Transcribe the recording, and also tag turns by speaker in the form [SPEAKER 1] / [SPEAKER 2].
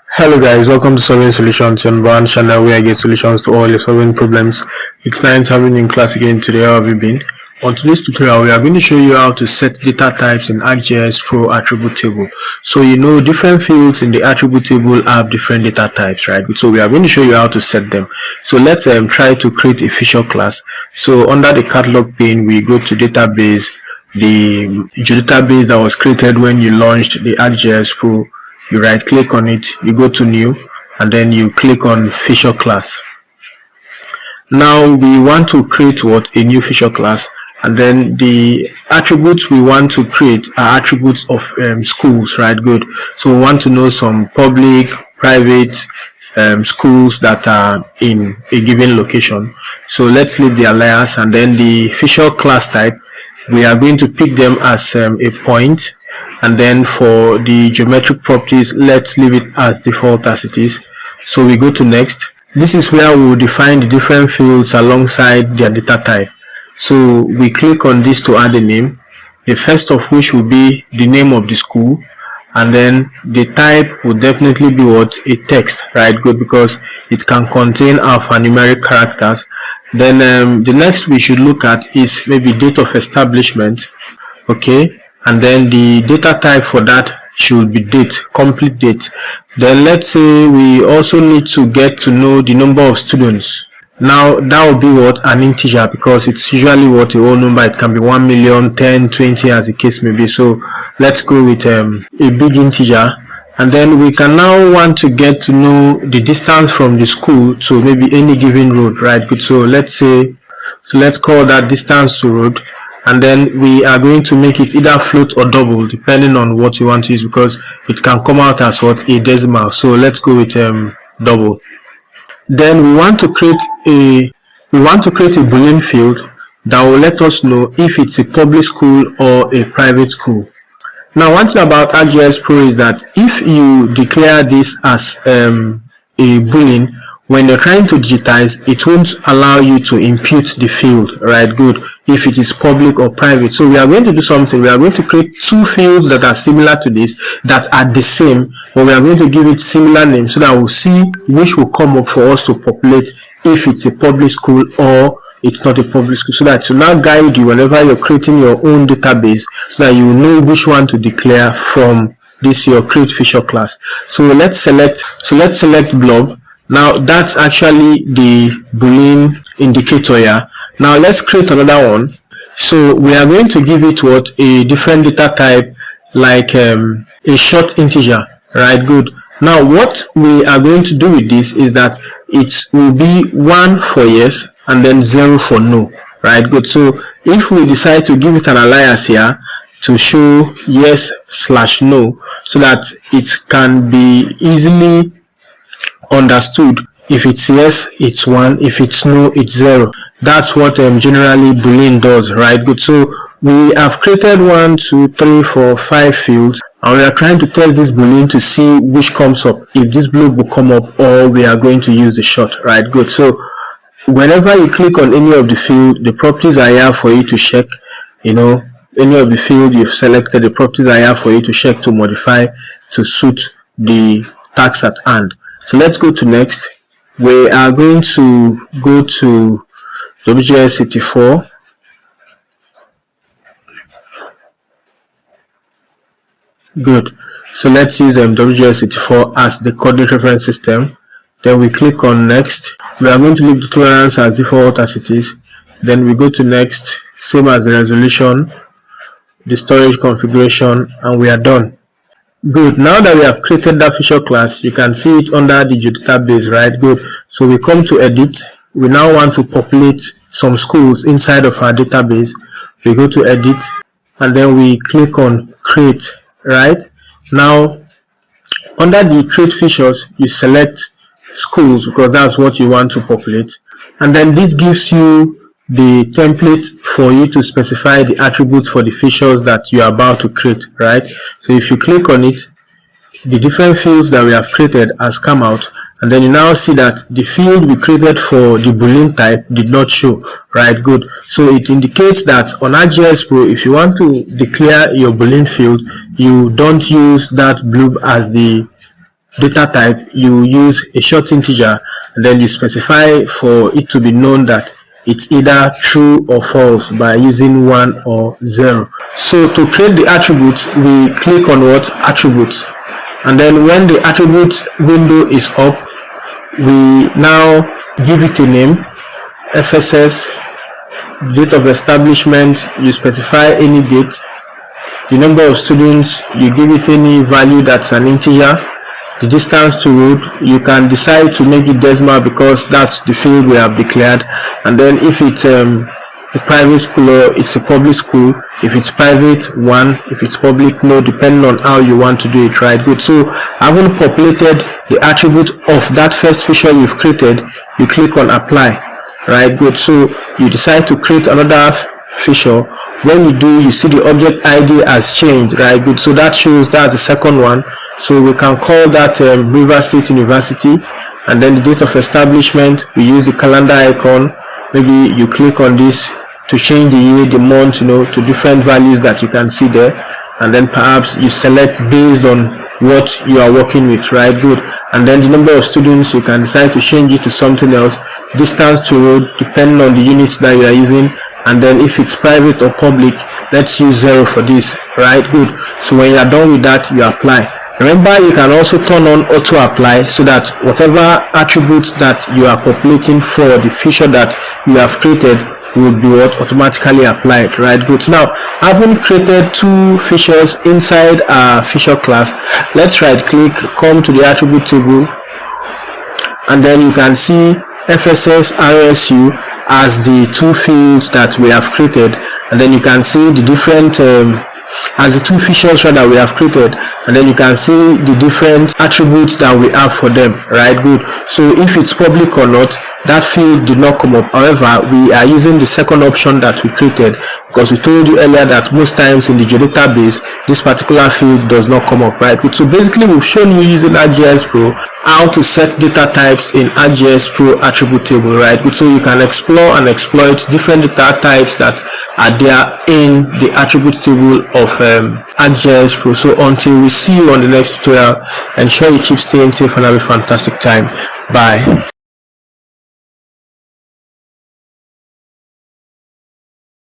[SPEAKER 1] Hello guys, welcome to Solving Solutions, your one channel where I get solutions to all your solving problems. It's nice having you in class again today. How have you been? On today's tutorial, we are going to show you how to set data types in ArcGIS Pro attribute table. So different fields in the attribute table have different data types, right? So we are going to show you how to set them. So let's try to create a feature class. So under the catalog pane, we go to database, the database that was created when you launched the ArcGIS Pro. You right click on it, you go to new, and then you click on feature class. Now we want to create a new feature class, and then the attributes we want to create are attributes of schools, right? Good. So we want to know some public, private schools that are in a given location. So let's leave the alias, and then the feature class type, we are going to pick them as a point. And then for the geometric properties, let's leave it as default as it is. So we go to next. This is where we will define the different fields alongside their data type. So we click on this to add a name, the first of which will be the name of the school, and then the type will definitely be a text, right? Good, because it can contain alphanumeric characters. Then the next we should look at is maybe date of establishment. Okay, and then the data type for that should be date, complete date. Then let's say we also need to get to know the number of students. Now that will be an integer, because it's usually a whole number. It can be 1 million, 10, 20 as the case may be. So let's go with a big integer. And then we can now want to get to know the distance from the school to maybe any given road, right? Good. So let's call that distance to road. And then we are going to make it either float or double, depending on what you want to use, because it can come out as a decimal. So let's go with double. Then we want to create a Boolean field that will let us know if it's a public school or a private school. Now, one thing about ArcGIS Pro is that if you declare this as a Boolean, when you're trying to digitize, it won't allow you to impute the field, right? Good, if it is public or private. So we are going to do something. We are going to create two fields that are similar to this, that are the same, but we are going to give it similar names so that we'll see which will come up for us to populate if it's a public school or it's not a public school, so that to now guide you whenever you're creating your own database, so that you know which one to declare from this your create feature class. So let's select blob. Now that's actually the Boolean indicator here. Now let's create another one. So we are going to give it a different data type, like a short integer, right? Good. Now what we are going to do with this is that it will be 1 for yes and then 0 for no, right? Good. So if we decide to give it an alias here to show yes/no, so that it can be easily understood, if it's yes it's 1, if it's no it's 0. That's what generally Boolean does, right? Good. So we have created 1, 2, 3, 4, 5 fields, and we are trying to test this Boolean to see which comes up, if this blob will come up or we are going to use the short, right? Good. So whenever you click on any of the field, the properties are here for you to check. Any of the field you've selected, the properties are here for you to check, to modify to suit the task at hand. So let's go to next. We are going to go to WGS 84. Good. So let's use WGS 84 as the coordinate reference system. Then we click on next. We are going to leave the tolerance as default as it is. Then we go to next, same as the resolution, the storage configuration, and we are done. Good. Now that we have created that feature class, you can see it under the database, right? Good. So we come to edit. We now want to populate some schools inside of our database. We go to edit, and then we click on create, right? Now under the create features, you select schools, because that's what you want to populate, and then this gives you the template for you to specify the attributes for the features that you are about to create, right? So if you click on it, the different fields that we have created has come out, and then you now see that the field we created for the Boolean type did not show, right? Good. So it indicates that on ArcGIS Pro, if you want to declare your Boolean field, you don't use that blob as the data type, you use a short integer and then you specify for it to be known that it's either true or false by using 1 or 0. So to create the attributes, we click on what? Attributes. And then when the attribute window is up, we now give it a name, FSS, date of establishment, you specify any date, the number of students, you give it any value that's an integer, the distance to road, you can decide to make it decimal because that's the field we have declared. And then if it's a private school or it's a public school, if it's private, 1, if it's public, no, depending on how you want to do it, right? Good. So having populated the attribute of that first feature you've created, you click on apply, right? Good. So you decide to create another feature. When you do, you see the object ID has changed, right? Good. So that shows that's the second one. So we can call that River State University, and then the date of establishment, we use the calendar icon. Maybe you click on this to change the year, the month, to different values that you can see there, and then perhaps you select based on what you are working with, right? Good. And then the number of students, you can decide to change it to something else, distance to road, depending on the units that you are using. And then if it's private or public, let's use 0 for this, right? Good. So when you are done with that, you apply. Remember, you can also turn on auto apply so that whatever attributes that you are populating for the feature that you have created will be automatically applied, right? Good. So now, having created 2 features inside our feature class, let's right click, come to the attribute table, and then you can see FSS RSU as the 2 fields that we have created, and then you can see the different as the 2 features that we have created, and then you can see the different attributes that we have for them, right? Good. So if it's public or not, that field did not come up. However, we are using the second option that we created because we told you earlier that most times in the database this particular field does not come up, right? So basically we've shown you using ArcGIS Pro how to set data types in ArcGIS Pro attribute table, right? So you can explore and exploit different data types that are there in the attribute table of ArcGIS Pro. So until we see you on the next tutorial, ensure you keep staying safe and have a fantastic time. Bye.